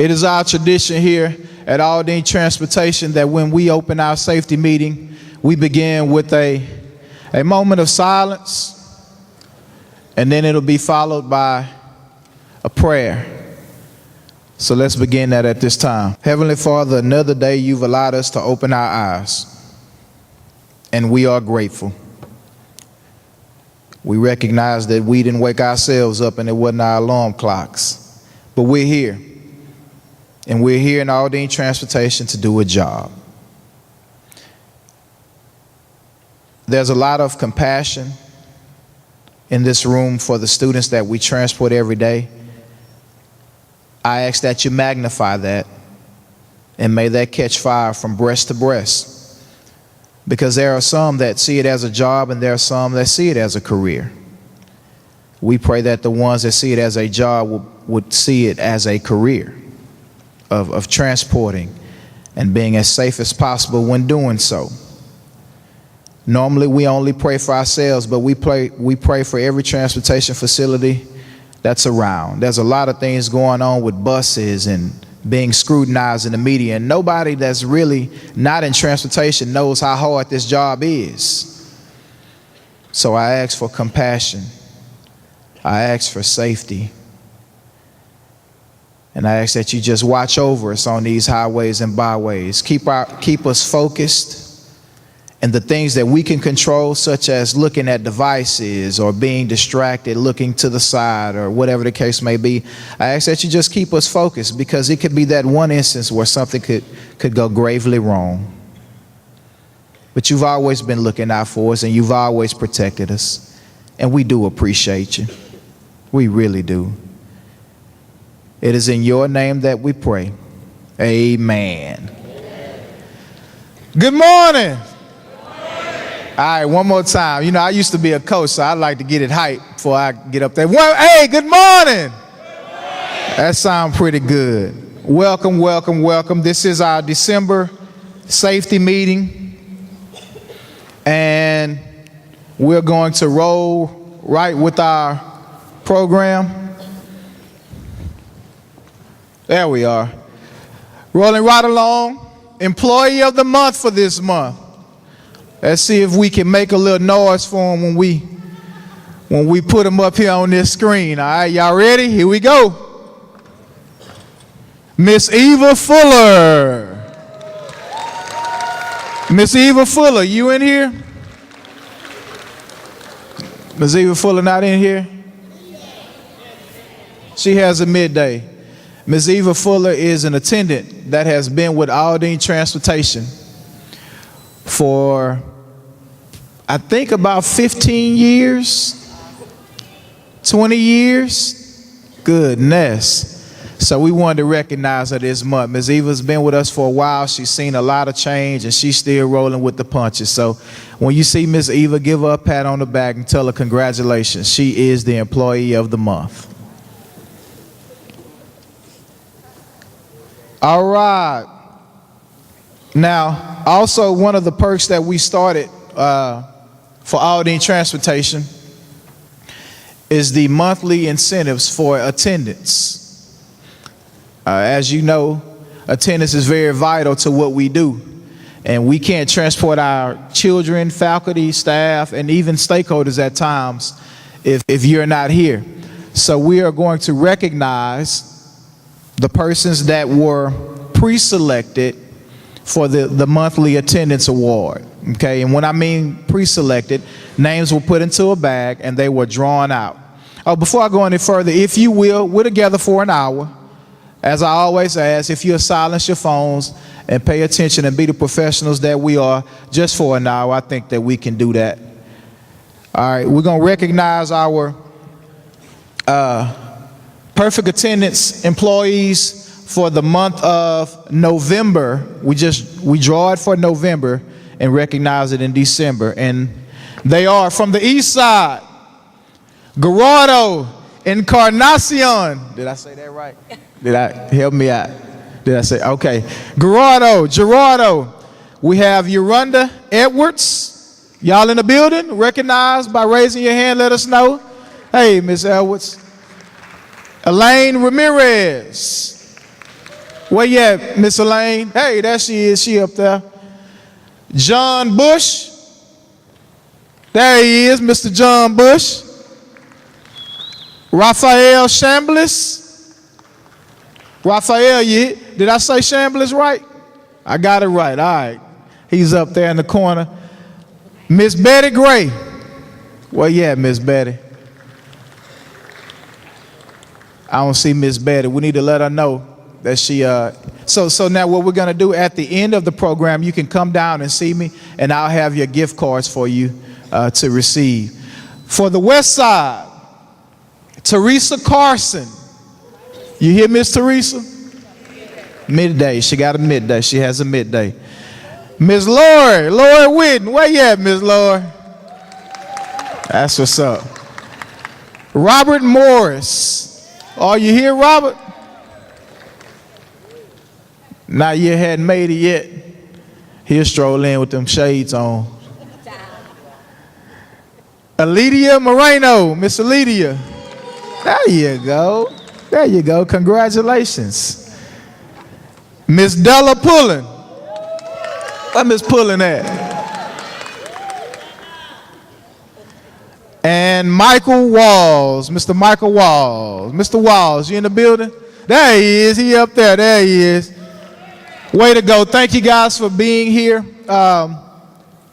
It is our tradition here at Aldine Transportation that when we open our safety meeting, we begin with a moment of silence, and then it'll be followed by a prayer. So let's begin that at this time. Heavenly Father, another day you've allowed us to open our eyes, and we are grateful. We recognize that we didn't wake ourselves up and it wasn't our alarm clocks, but we're here. And we're here in Aldine Transportation to do a job. There's a lot of compassion in this room for the students that we transport every day. I ask that you magnify that, and may that catch fire from breast to breast. Because there are some that see it as a job and there are some that see it as a career. We pray that the ones that see it as a job would see it as a career of transporting and being as safe as possible when doing so. Normally we only pray for ourselves, but we pray for every transportation facility that's around. There's a lot of things going on with buses and being scrutinized in the media, and nobody that's really not in transportation knows how hard this job is. So I ask for compassion. I ask for safety. And I ask that you just watch over us on these highways and byways. Keep us focused in the things that we can control, such as looking at devices or being distracted, looking to the side, or whatever the case may be. I ask that you just keep us focused, because it could be that one instance where something could go gravely wrong. But you've always been looking out for us, and you've always protected us. And we do appreciate you. We really do. It is in your name that we pray. Amen. Good morning. All right, one more time. You know, I used to be a coach, so I like to get it hyped before I get up there. Hey, good morning. That sounds pretty good. Welcome, welcome, welcome. This is our December safety meeting, and we're going to roll right with our program. There we are. Rolling right along. Employee of the month for this month. Let's see if we can make a little noise for them when we put them up here on this screen. All right, y'all ready? Here we go. Miss Eva Fuller. Miss Eva Fuller, you in here? Miss Eva Fuller not in here? She has a midday. Ms. Eva Fuller is an attendant that has been with Aldine Transportation for, I think, about 15 years, 20 years. Goodness. So we wanted to recognize her this month. Ms. Eva's been with us for a while. She's seen a lot of change, and she's still rolling with the punches. So when you see Ms. Eva, give her a pat on the back and tell her congratulations. She is the employee of the month. All right. Now, also one of the perks that we started for Aldine Transportation is the monthly incentives for attendance. As you know, attendance is very vital to what we do, and we can't transport our children, faculty, staff, and even stakeholders at times if you're not here. So we are going to recognize the persons that were pre-selected for the monthly attendance award, okay? And when I mean pre-selected, names were put into a bag and they were drawn out. Oh, before I go any further, if you will, we're together for an hour. As I always ask, if you'll silence your phones and pay attention and be the professionals that we are, just for an hour, I think that we can do that. All right, we're gonna recognize our perfect attendance employees for the month of November. We draw it for November and recognize it in December. And they are from the east side: Gerardo Encarnacion. Did I say that right? Help me out. Did I say, okay. Gerardo. We have Yurunda Edwards. Y'all in the building? Recognized by raising your hand, let us know. Hey, Miss Edwards. Elaine Ramirez. Where you at, Miss Elaine? Hey, there she is. She up there. John Bush. There he is, Mr. John Bush. Raphael Chambliss. Raphael, did I say Chambliss right? I got it right. All right. He's up there in the corner. Miss Betty Gray. Where you at, Miss Betty? I don't see Miss Betty. We need to let her know that she, so now what we're gonna do at the end of the program, you can come down and see me and I'll have your gift cards for you to receive. For the West Side, Teresa Carson. You hear Miss Teresa? Midday, she got a midday, she has a midday. Miss Lori Whitten, where you at, Miss Lori? That's what's up. Robert Morris. Are you here, Robert? Not yet, hadn't made it yet. He'll stroll in with them shades on. Alidia Moreno, Miss Alidia. There you go. There you go. Congratulations. Miss Della Pullen. Where Miss Pullen at? And Michael Walls, Mr. Michael Walls. Mr. Walls, you in the building? There he is, he up there, there he is. Way to go. Thank you guys for being here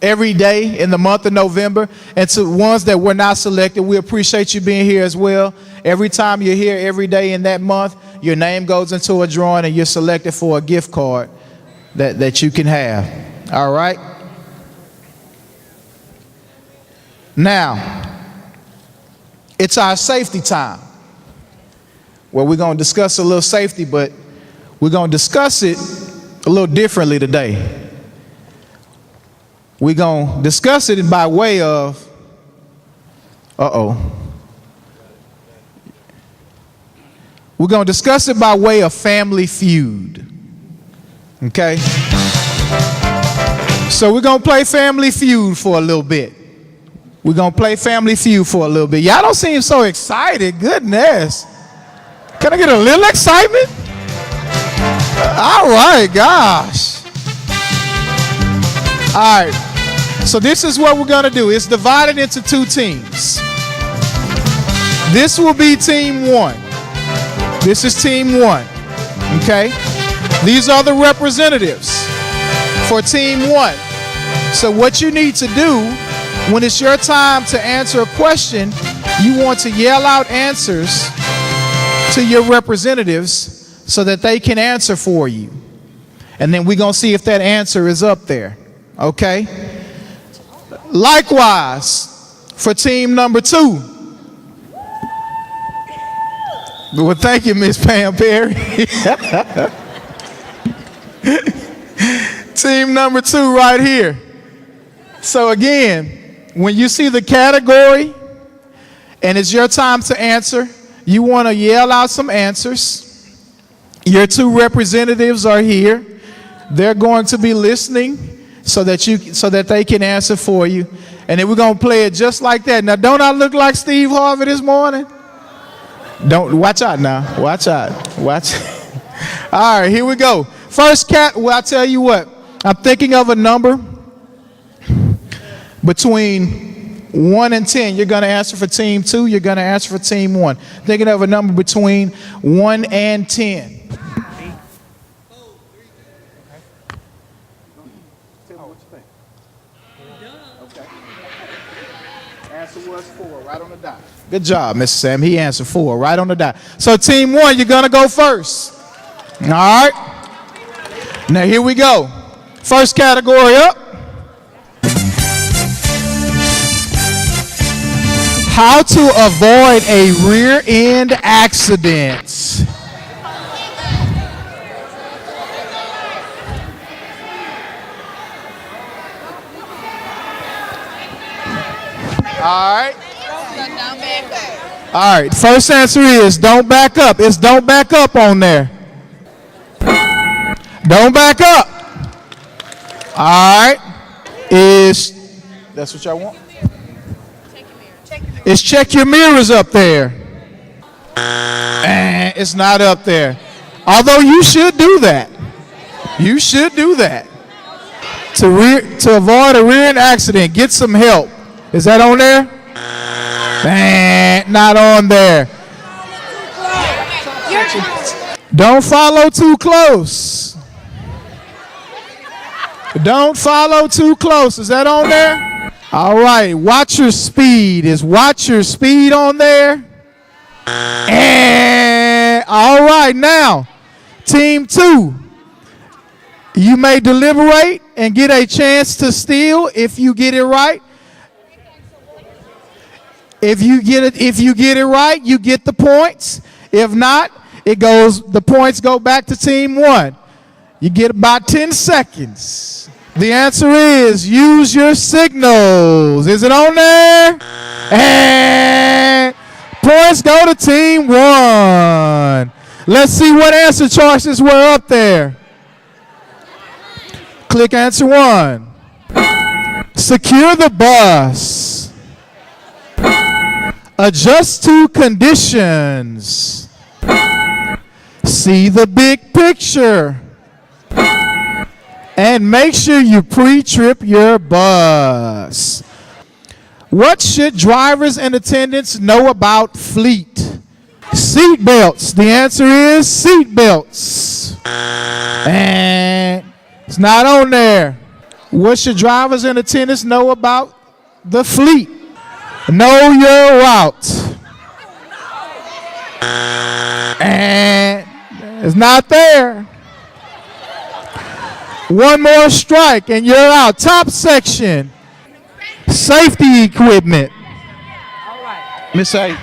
every day in the month of November. And to ones that were not selected, we appreciate you being here as well. Every time you're here every day in that month, your name goes into a drawing and you're selected for a gift card that you can have. All right? Now, it's our safety time. Well, we're going to discuss a little safety, but we're going to discuss it a little differently today. We're going to discuss it by way of, we're going to discuss it by way of Family Feud. Okay? So we're going to play Family Feud for a little bit. We're going to play Family Feud for a little bit. Y'all don't seem so excited. Goodness. Can I get a little excitement? All right, gosh. All right. So this is what we're going to do. It's divided into two teams. This will be team one. This is team one. Okay? These are the representatives for team one. So what you need to do when it's your time to answer a question, you want to yell out answers to your representatives so that they can answer for you. And then we're going to see if that answer is up there. Okay? Likewise, for team number two. Well, thank you, Miss Pam Perry. Team number two right here. So again, when you see the category and it's your time to answer, you want to yell out some answers. Your two representatives are here. They're going to be listening so that they can answer for you. And then we're going to play it just like that. Now, don't I look like Steve Harvey this morning? Don't watch out now. Watch out. Watch. All right, here we go. First well, I'll tell you what. I'm thinking of a number between 1 and 10. You're going to answer for team 2. You're going to answer for team 1. Thinking of a number between 1 and 10. Answer was 4, right on the dot. Good job, Mr. Sam. He answered 4, right on the dot. So team 1, you're going to go first. All right. Now here we go. First category up. How to avoid a rear end accident. All right. All right. First answer is don't back up. It's don't back up on there. Don't back up. All right. That's what y'all want? It's check your mirrors up there. It's not up there. Although you should do that. You should do that. To avoid a rear-end accident, get some help. Is that on there? Not on there. Don't follow too close. Don't follow too close. Is that on there? All right. Watch your speed. Is watch your speed on there? And all right. Now, team 2. You may deliberate and get a chance to steal if you get it right. If you get it right, you get the points. If not, the points go back to team 1. You get about 10 seconds. The answer is use your signals. Is it on there? And points go to team 1. Let's see what answer choices were up there. Click answer 1. Secure the bus. Adjust to conditions. See the big picture. And make sure you pre-trip your bus. What should drivers and attendants know about fleet? Seat belts. The answer is seat belts. And it's not on there. What should drivers and attendants know about the fleet? Know your route. And it's not there. One more strike and you're out. Top section. Safety equipment. All right. Miss A.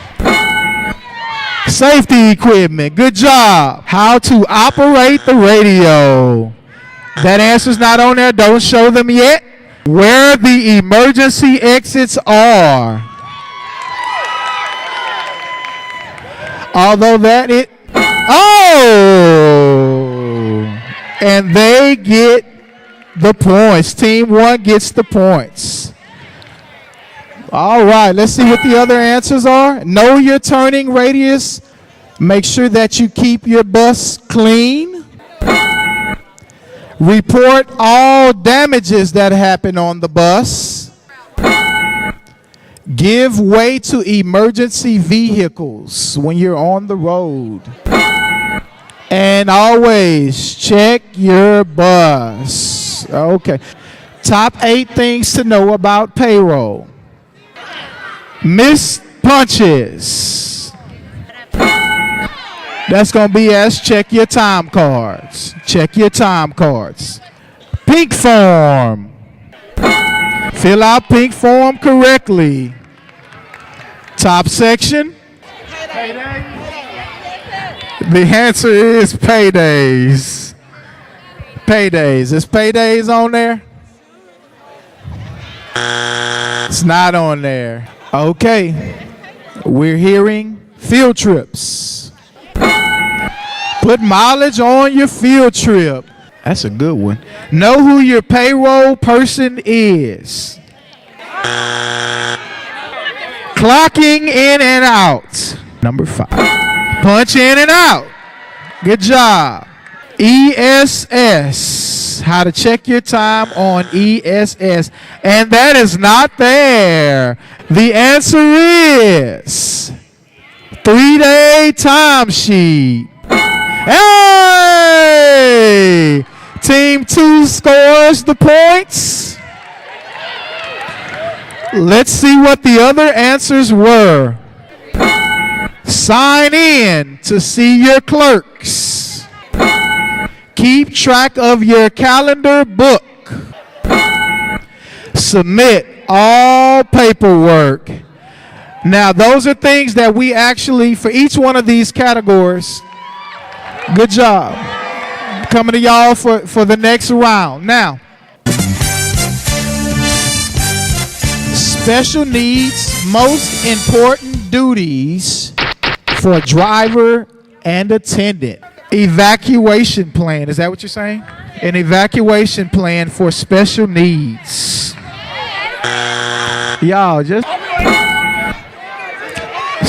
Safety equipment. Good job. How to operate the radio. That answer's not on there. Don't show them yet. Where the emergency exits are. Although that it. Oh! And they get the points. Team 1 gets the points. All right, let's see what the other answers are. Know your turning radius. Make sure that you keep your bus clean. Report all damages that happen on the bus. Give way to emergency vehicles when you're on the road. And always check your bus. Okay. Top 8 things to know about payroll. Missed punches. That's going to be as check your time cards. Check your time cards. Pink form. Fill out pink form correctly. Top section. The answer is paydays. Paydays. Is paydays on there? It's not on there. Okay. We're hearing field trips. Put mileage on your field trip. That's a good one. Know who your payroll person is. Clocking in and out. Number 5. Punch in and out. Good job. ESS. How to check your time on ESS. And that is not there. The answer is 3-day timesheet. Hey! Team 2 scores the points. Let's see what the other answers were. Sign in to see your clerks. Keep track of your calendar book. Submit all paperwork. Now, those are things that we actually, for each one of these categories, good job. Coming to y'all for the next round. Now, special needs, most important duties for driver and attendant. Evacuation plan. Is that what you're saying? An evacuation plan for special needs. Y'all just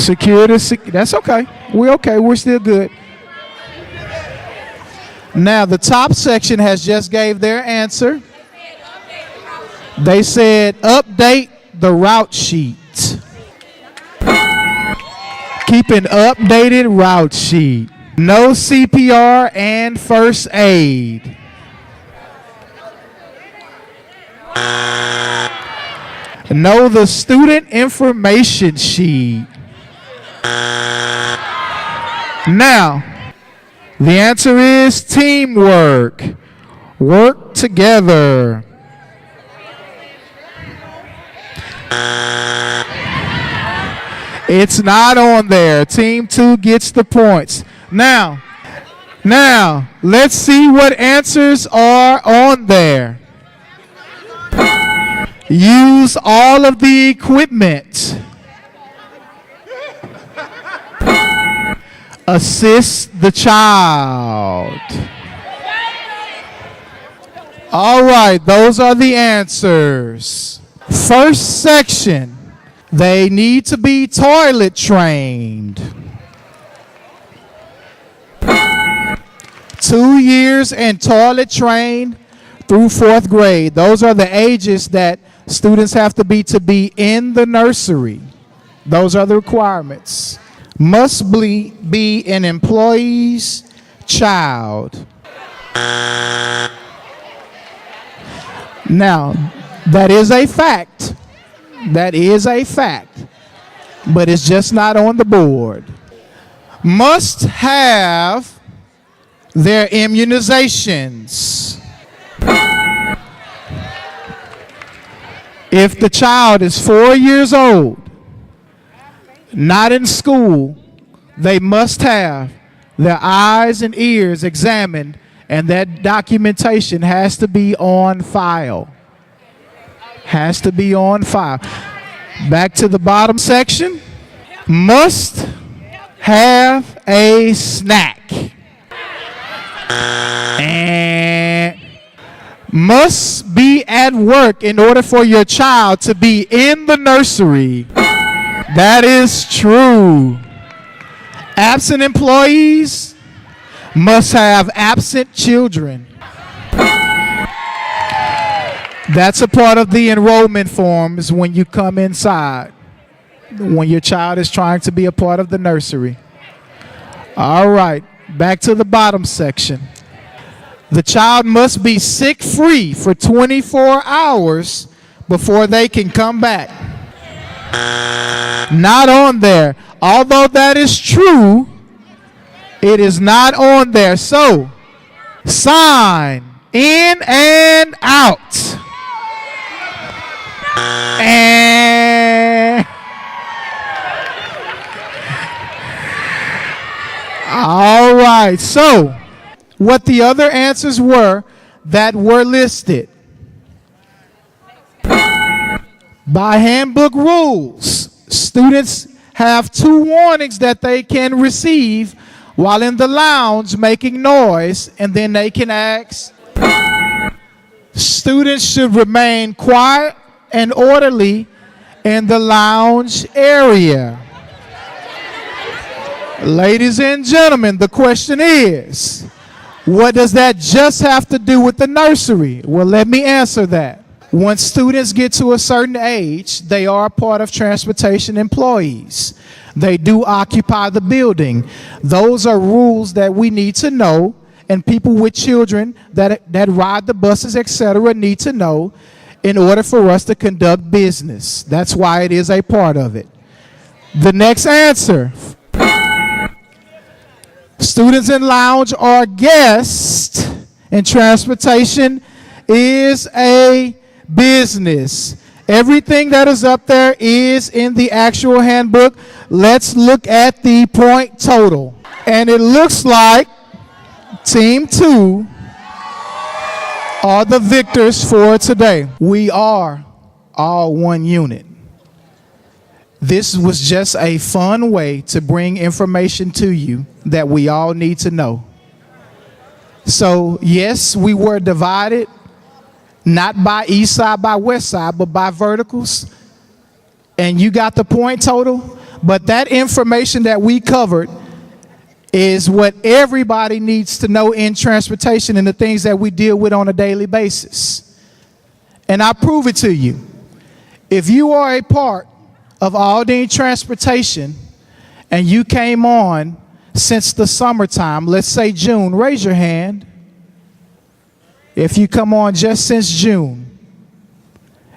security. That's okay. We're okay. We're still good. Now, the top section has just gave their answer. They said update the route sheet. Keep an updated route sheet. No CPR and first aid. Know the student information sheet. Now, the answer is teamwork. Work together. It's not on there. Team 2 gets the points. Now, let's see what answers are on there. Use all of the equipment. Assist the child. All right, those are the answers. First section, they need to be toilet trained. 2 years and toilet trained through 4th grade. Those are the ages that students have to be in the nursery. Those are the requirements. Must be an employee's child. Now, that is a fact. That is a fact. But it's just not on the board. Must have their immunizations. If the child is 4 years old, not in school, they must have their eyes and ears examined, and that documentation has to be on file. Has to be on file. Back to the bottom section. Must have a snack. And must be at work in order for your child to be in the nursery. That is true. Absent employees must have absent children. That's a part of the enrollment forms when you come inside, when your child is trying to be a part of the nursery. All right, back to the bottom section. The child must be sick-free for 24 hours before they can come back. Not on there. Although that is true, it is not on there. So, sign in and out. And all right. So, what the other answers were that were listed. By handbook rules, students have 2 warnings that they can receive while in the lounge making noise, and then they can ask. Students should remain quiet and orderly in the lounge area. Ladies and gentlemen, the question is, what does that just have to do with the nursery? Well, let me answer that. Once students get to a certain age, they are part of transportation employees. They do occupy the building. Those are rules that we need to know, and people with children that ride the buses, etc., need to know in order for us to conduct business. That's why it is a part of it. The next answer. Students in lounge are guests, and transportation is a business. Everything that is up there is in the actual handbook. Let's look at the point total. And it looks like Team 2 are the victors for today. We are all one unit. This was just a fun way to bring information to you that we all need to know. So, yes, we were divided, not by east side, by west side, but by verticals. And you got the point total. But that information that we covered is what everybody needs to know in transportation and the things that we deal with on a daily basis. And I prove it to you. If you are a part of Aldine Transportation and you came on since the summertime, let's say June, raise your hand. If you come on just since June.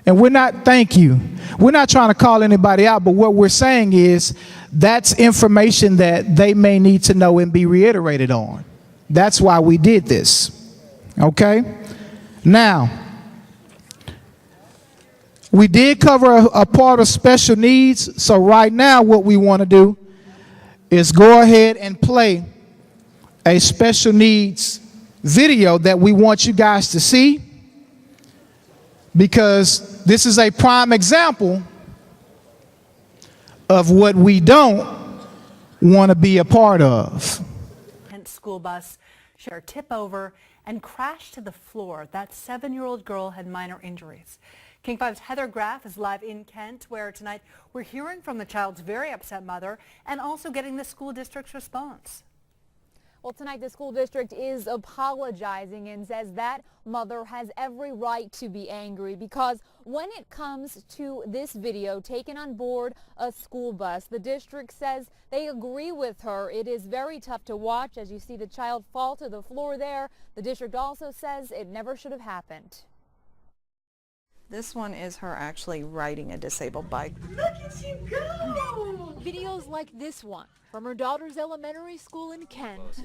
And we're not trying to call anybody out, but what we're saying is that's information that they may need to know and be reiterated on. That's why we did this. Okay? Now, we did cover a part of special needs, so right now what we want to do is go ahead and play a special needs video that we want you guys to see, because this is a prime example of what we don't want to be a part of. School bus shared tip over and crashed to the floor. That 7-year-old girl had minor injuries. King 5's Heather Graff is live in Kent, where tonight we're hearing from the child's very upset mother and also getting the school district's response. Well, tonight the school district is apologizing and says that mother has every right to be angry, because when it comes to this video taken on board a school bus, the district says they agree with her. It is very tough to watch as you see the child fall to the floor there. The district also says it never should have happened. This one is her actually riding a disabled bike. Look at you go! Videos like this one from her daughter's elementary school in Kent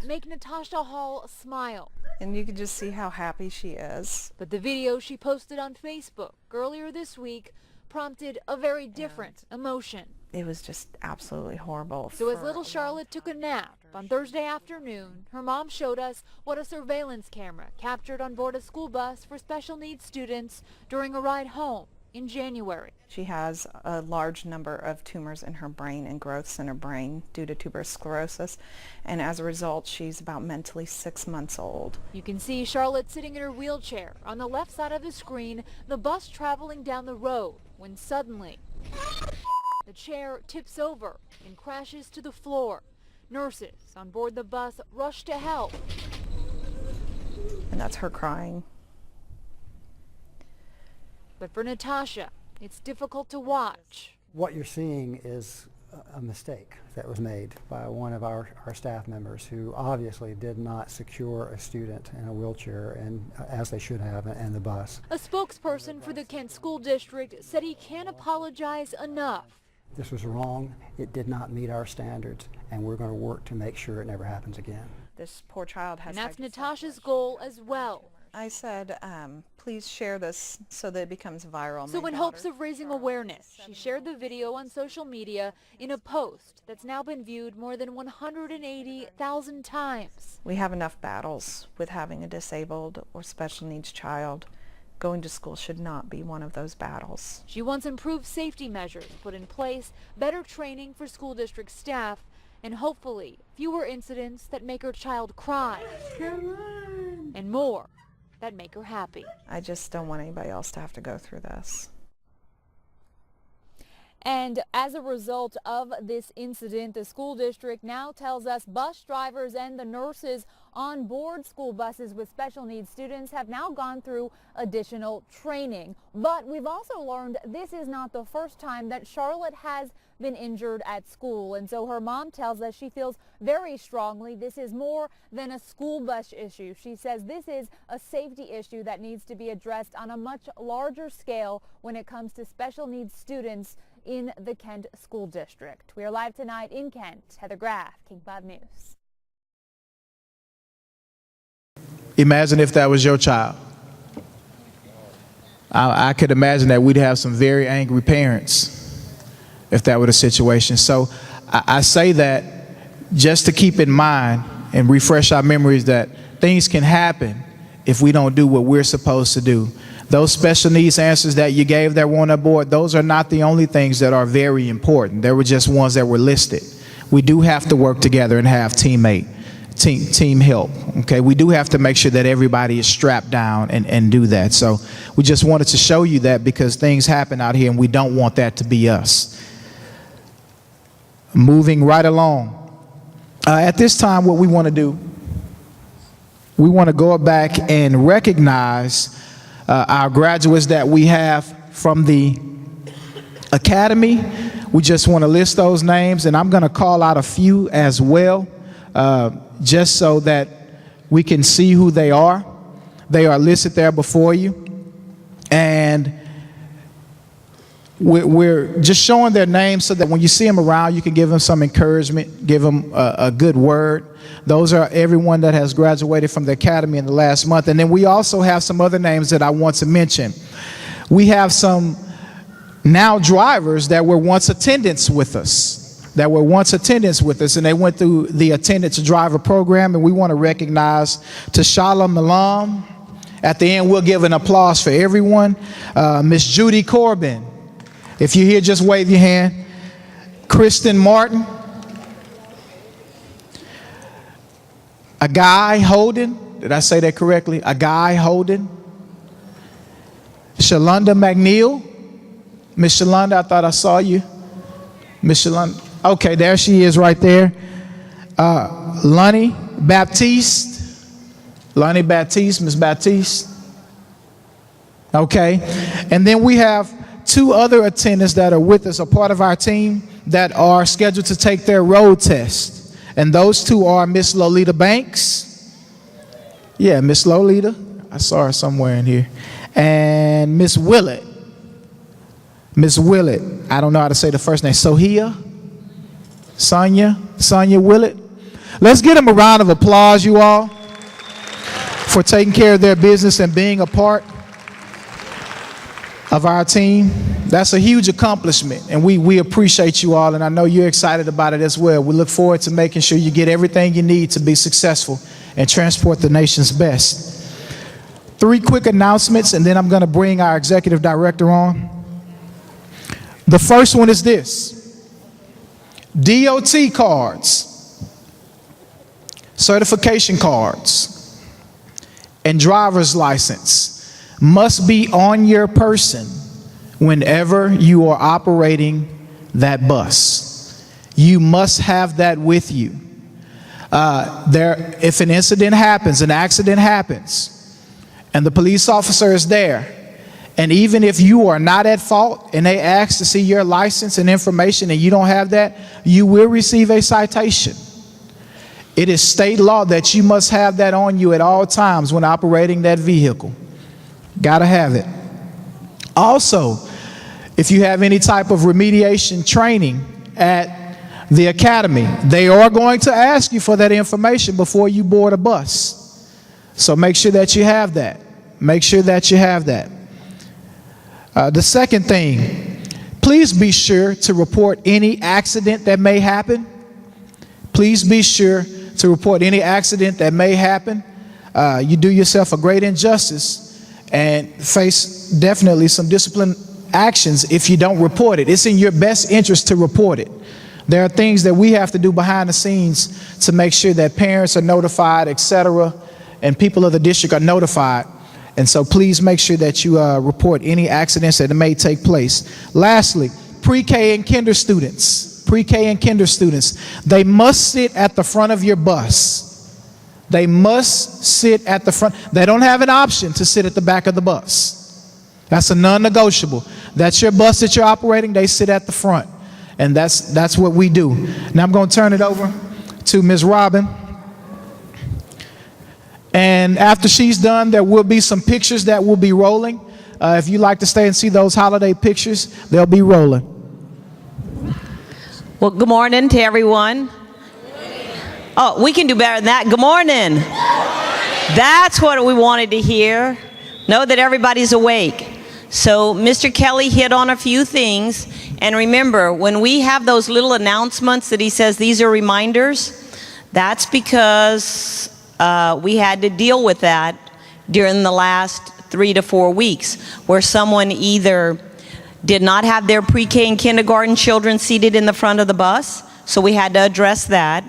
make Natasha Hall smile. And you can just see how happy she is. But the video she posted on Facebook earlier this week prompted a very different emotion. It was just absolutely horrible. So as little Charlotte took a nap on Thursday afternoon, her mom showed us what a surveillance camera captured on board a school bus for special needs students during a ride home in January. She has a large number of tumors in her brain and growths in her brain due to tuberous sclerosis, and as a result she's about mentally 6 months old. You can see Charlotte sitting in her wheelchair. On the left side of the screen, the bus traveling down the road, when suddenly the chair tips over and crashes to the floor. Nurses on board the bus rush to help. And that's her crying. But for Natasha, it's difficult to watch. What you're seeing is a mistake that was made by one of our staff members, who obviously did not secure a student in a wheelchair, and as they should have, and the bus. A spokesperson for the Kent School District said he can't apologize enough. This was wrong. It did not meet our standards, and we're going to work to make sure it never happens again. This poor child has... And that's Natasha's goal as well. I said, please share this so that it becomes viral. So in hopes of raising awareness, she shared the video on social media in a post that's now been viewed more than 180,000 times. We have enough battles with having a disabled or special needs child. Going to school should not be one of those battles. She wants improved safety measures put in place, better training for school district staff, and hopefully fewer incidents that make her child cry. And more that make her happy. I just don't want anybody else to have to go through this. And as a result of this incident, the school district now tells us bus drivers and the nurses on board school buses with special needs students have now gone through additional training. But we've also learned this is not the first time that Charlotte has been injured at school. And so her mom tells us she feels very strongly this is more than a school bus issue. She says this is a safety issue that needs to be addressed on a much larger scale when it comes to special needs students in the Kent School District. We are live tonight in Kent. Heather Graff, King 5 News. Imagine if that was your child. I could imagine that we'd have some very angry parents if that were the situation. So I say that just to keep in mind and refresh our memories that things can happen if we don't do what we're supposed to do. Those special needs answers that you gave that were on the board, those are not the only things that are very important. They were just ones that were listed. We do have to work together and have team help. Okay, we do have to make sure that everybody is strapped down and do that. So we just wanted to show you that because things happen out here and we don't want that to be us. Moving right along. At this time, what we want to do, we want to go back and recognize our graduates that we have from the academy. We just want to list those names, and I'm going to call out a few as well, just so that we can see who they are. They are listed there before you, and we're just showing their names so that when you see them around, you can give them some encouragement, give them a good word. Those are everyone that has graduated from the academy in the last month. And then we also have some other names that I want to mention. We have some now drivers that were once attendants with us, and they went through the attendance driver program, and we want to recognize Tashala Malam. At the end, we'll give an applause for everyone. Miss Judy Corbin. If you're here, just wave your hand. Kristen Martin. Agai Holden. Did I say that correctly? Agai Holden. Shalonda McNeil. Miss Shalonda, I thought I saw you. Miss Shalonda. Okay, there she is right there. Lonnie Baptiste. Lonnie Baptiste, Miss Baptiste. Okay. And then we have two other attendants that are with us, a part of our team, that are scheduled to take their road test. And those two are Miss Lolita Banks. Yeah, Miss Lolita. I saw her somewhere in here. And Miss Willett. Miss Willett. I don't know how to say the first name. Sonia Willett. Let's give them a round of applause, you all, for taking care of their business and being a part of our team. That's a huge accomplishment, and we appreciate you all, and I know you're excited about it as well. We look forward to making sure you get everything you need to be successful and transport the nation's best. 3 quick announcements, and then I'm going to bring our executive director on. The first one is this: DOT cards, certification cards, and driver's license must be on your person whenever you are operating that bus. You must have that with you. If an incident happens, an accident happens, and the police officer is there, and even if you are not at fault and they ask to see your license and information and you don't have that, you will receive a citation. It is state law that you must have that on you at all times when operating that vehicle. Gotta have it. Also, if you have any type of remediation training at the academy, they are going to ask you for that information before you board a bus. So make sure that you have that. Make sure that you have that. The second thing, please be sure to report any accident that may happen. Please be sure to report any accident that may happen. You do yourself a great injustice and face definitely some discipline actions if you don't report it. It's in your best interest to report it. There are things that we have to do behind the scenes to make sure that parents are notified, etc., and people of the district are notified. And so please make sure that you report any accidents that may take place. Lastly, pre-K and kinder students. Pre-K and kinder students, they must sit at the front of your bus. They must sit at the front. They don't have an option to sit at the back of the bus. That's a non-negotiable. That's your bus that you're operating, they sit at the front. And that's what we do. Now I'm going to turn it over to Ms. Robin. And after she's done, there will be some pictures that will be rolling. If you'd like to stay and see those holiday pictures, they'll be rolling. Well, good morning to everyone. Oh, we can do better than that. Good morning. That's what we wanted to hear. Know that everybody's awake. So Mr. Kelly hit on a few things. And remember, when we have those little announcements that he says these are reminders, that's because we had to deal with that during the last 3 to 4 weeks, where someone either did not have their pre-K and kindergarten children seated in the front of the bus, so we had to address that,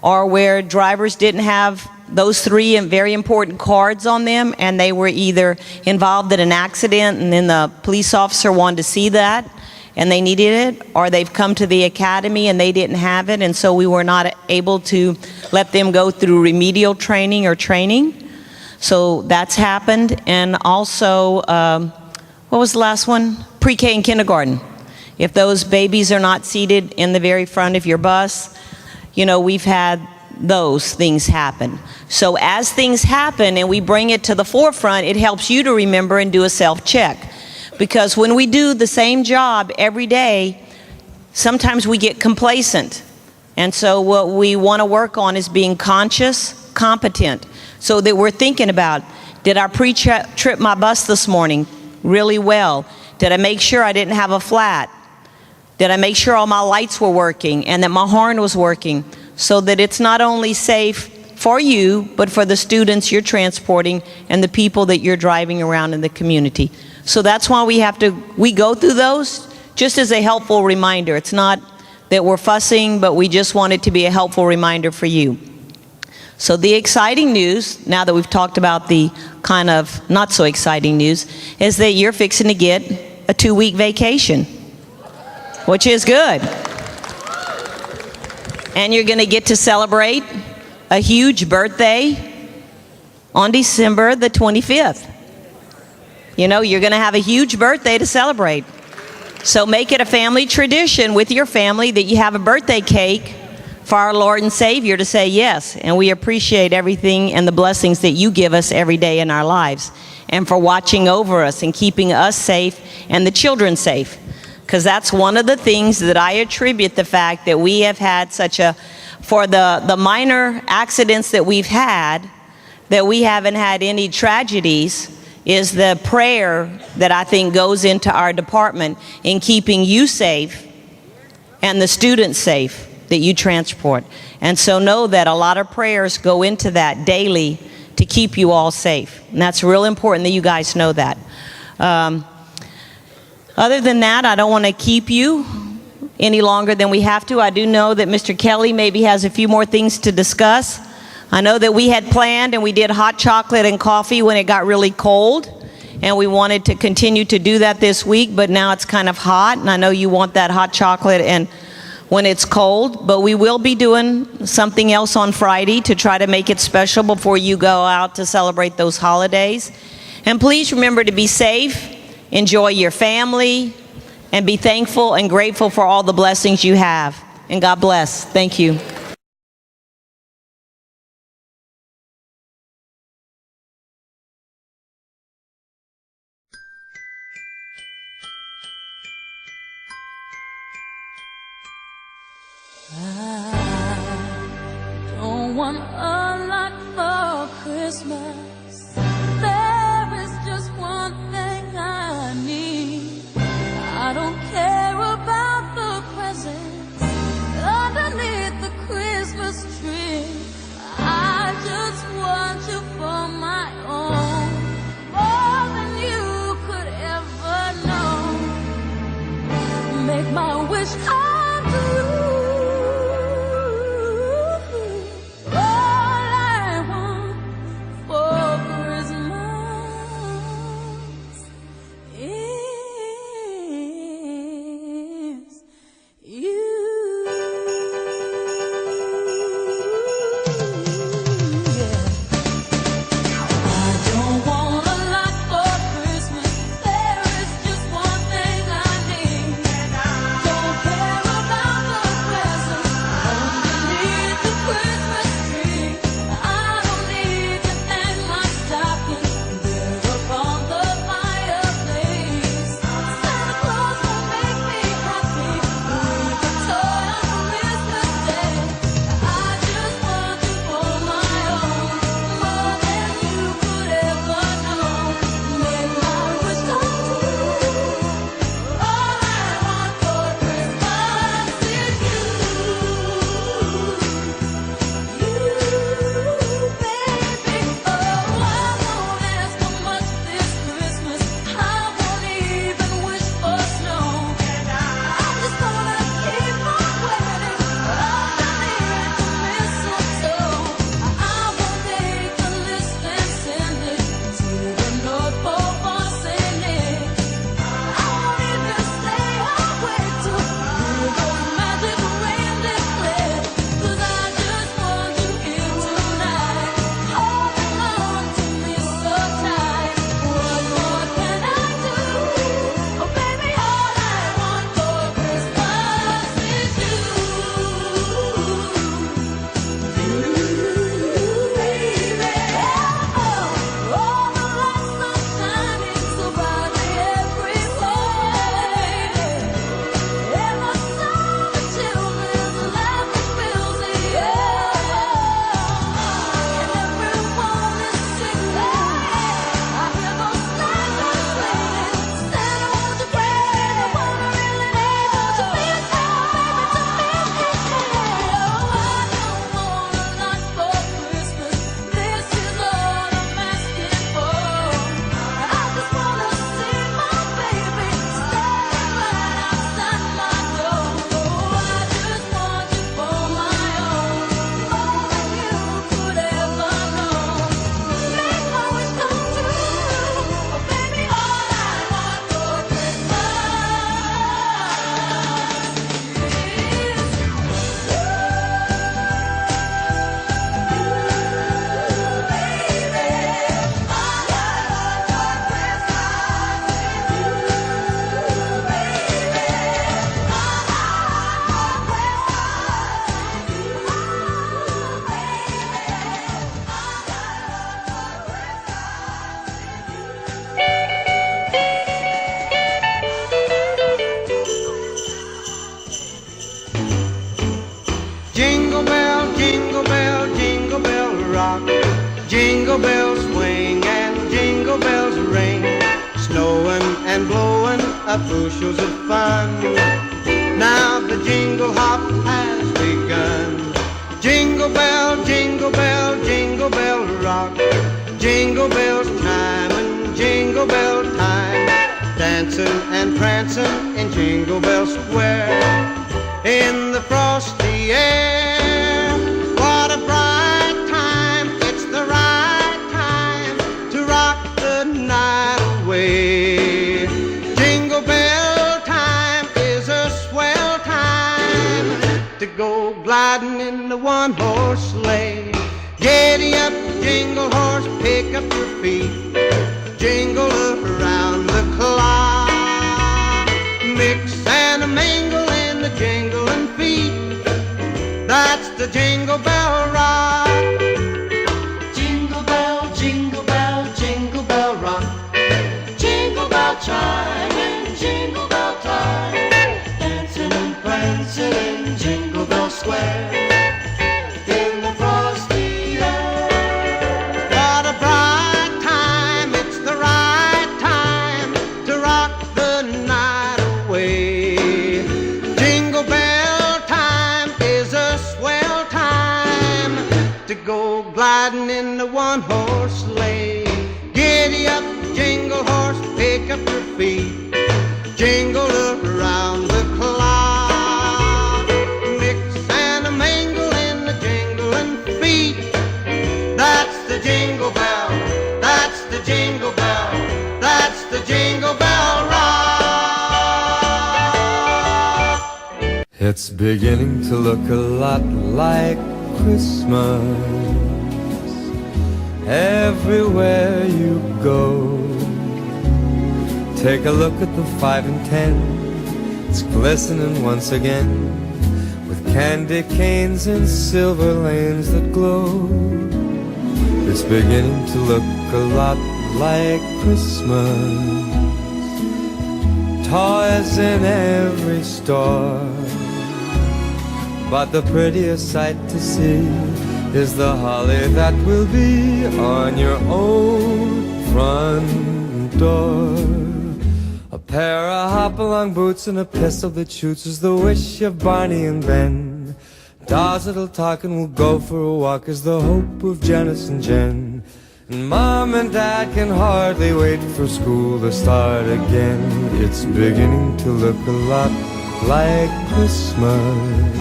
or where drivers didn't have those 3 very important cards on them, and they were either involved in an accident and then the police officer wanted to see that, and they needed it, or they've come to the academy and they didn't have it, and so we were not able to let them go through remedial training or training. So that's happened. And also, what was the last one? Pre-K and kindergarten. If those babies are not seated in the very front of your bus, you know, we've had those things happen. So as things happen and we bring it to the forefront, it helps you to remember and do a self-check. Because when we do the same job every day, sometimes we get complacent. And so what we want to work on is being conscious, competent, so that we're thinking about, did I pre-trip my bus this morning really well? Did I make sure I didn't have a flat? Did I make sure all my lights were working and that my horn was working? So that it's not only safe for you, but for the students you're transporting and the people that you're driving around in the community. So that's why we go through those just as a helpful reminder. It's not that we're fussing, but we just want it to be a helpful reminder for you. So the exciting news, now that we've talked about the kind of not so exciting news, is that you're fixing to get a 2-week vacation, which is good. And you're going to get to celebrate a huge birthday on December the 25th. You know, you're going to have a huge birthday to celebrate. So make it a family tradition with your family that you have a birthday cake for our Lord and Savior to say yes. And we appreciate everything and the blessings that you give us every day in our lives, and for watching over us and keeping us safe and the children safe. Because that's one of the things that I attribute the fact that we have had for the minor accidents that we've had, that we haven't had any tragedies, is the prayer that I think goes into our department in keeping you safe and the students safe that you transport. And so know that a lot of prayers go into that daily to keep you all safe. And that's real important that you guys know that. Other than that, I don't want to keep you any longer than we have to. I do know that Mr. Kelly maybe has a few more things to discuss. I know that we had planned and we did hot chocolate and coffee when it got really cold, and we wanted to continue to do that this week, but now it's kind of hot, and I know you want that hot chocolate and when it's cold, but we will be doing something else on Friday to try to make it special before you go out to celebrate those holidays. And please remember to be safe, enjoy your family, and be thankful and grateful for all the blessings you have. And God bless. Thank you. Don't want a lot for Christmas. There is just one thing I need. I don't care about the presents underneath the Christmas tree. I just want you for my own, more than you could ever know. Make my wish come true. Jingle bells swing and jingle bells ring, snowing and blowing up bushels of fun. Now the jingle hop has begun. Jingle bell, jingle bell, jingle bell rock. Jingle bells chime and jingle bell time, dancing and prancing in Jingle Bell Square. In the frosty air, what a bright time, it's the right time to rock the night away. Jingle bell time is a swell time to go gliding in the one-horse sleigh. Giddy up, jingle horse, pick up your feet, jingle around the clock. Mix and a mingle in the jingling feet, that's the Jingle Bell Rock. Jingle bell, jingle bell, jingle bell rock. Jingle bell chime and jingle bell time, dancing and prancing in Jingle Bell Square. In the frosty air, what a bright time, it's the right time to rock the night away. Jingle bell time is a swell time to go gliding in the one-horse sleigh. Giddy up, jingle horse, pick up your feet, jingle around the clock. Mix and a mingle in the jingling feet, that's the Jingle Bell, that's the Jingle Bell, that's the Jingle Bell Rock. It's beginning to look a lot like Christmas everywhere you go. Take a look at the 5 and 10, it's glistening once again with candy canes and silver lanes that glow. It's beginning to look a lot like Christmas. Toys in every store, but the prettiest sight to see is the holly that will be on your own front door. A pair of hop-along boots and a pistol that shoots is the wish of Barney and Ben. Dolls that'll talk and will go for a walk is the hope of Janice and Jen. And Mom and Dad can hardly wait for school to start again. It's beginning to look a lot like Christmas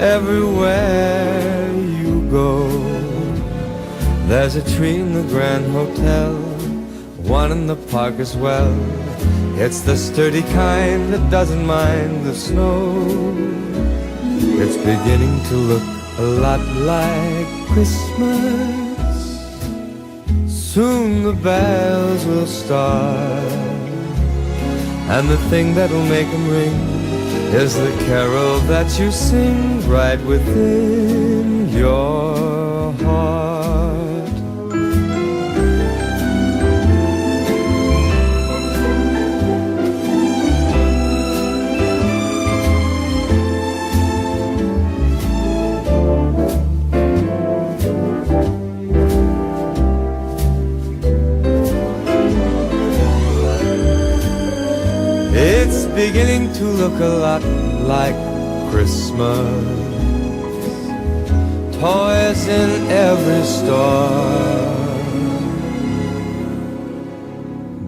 everywhere you go. There's a tree in the Grand Hotel, one in the park as well. It's the sturdy kind that doesn't mind the snow. It's beginning to look a lot like Christmas. Soon the bells will start, and the thing that'll make them ring is the carol that you sing right within your heart. It's beginning to look a lot like Christmas. Toys in every store,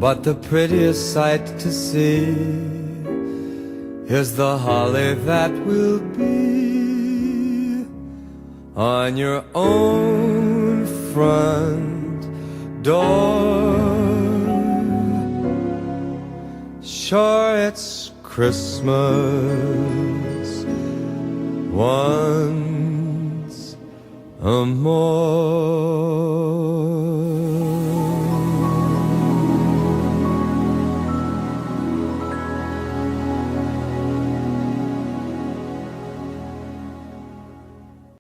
but the prettiest sight to see is the holly that will be on your own front door. Sure, it's Christmas once more.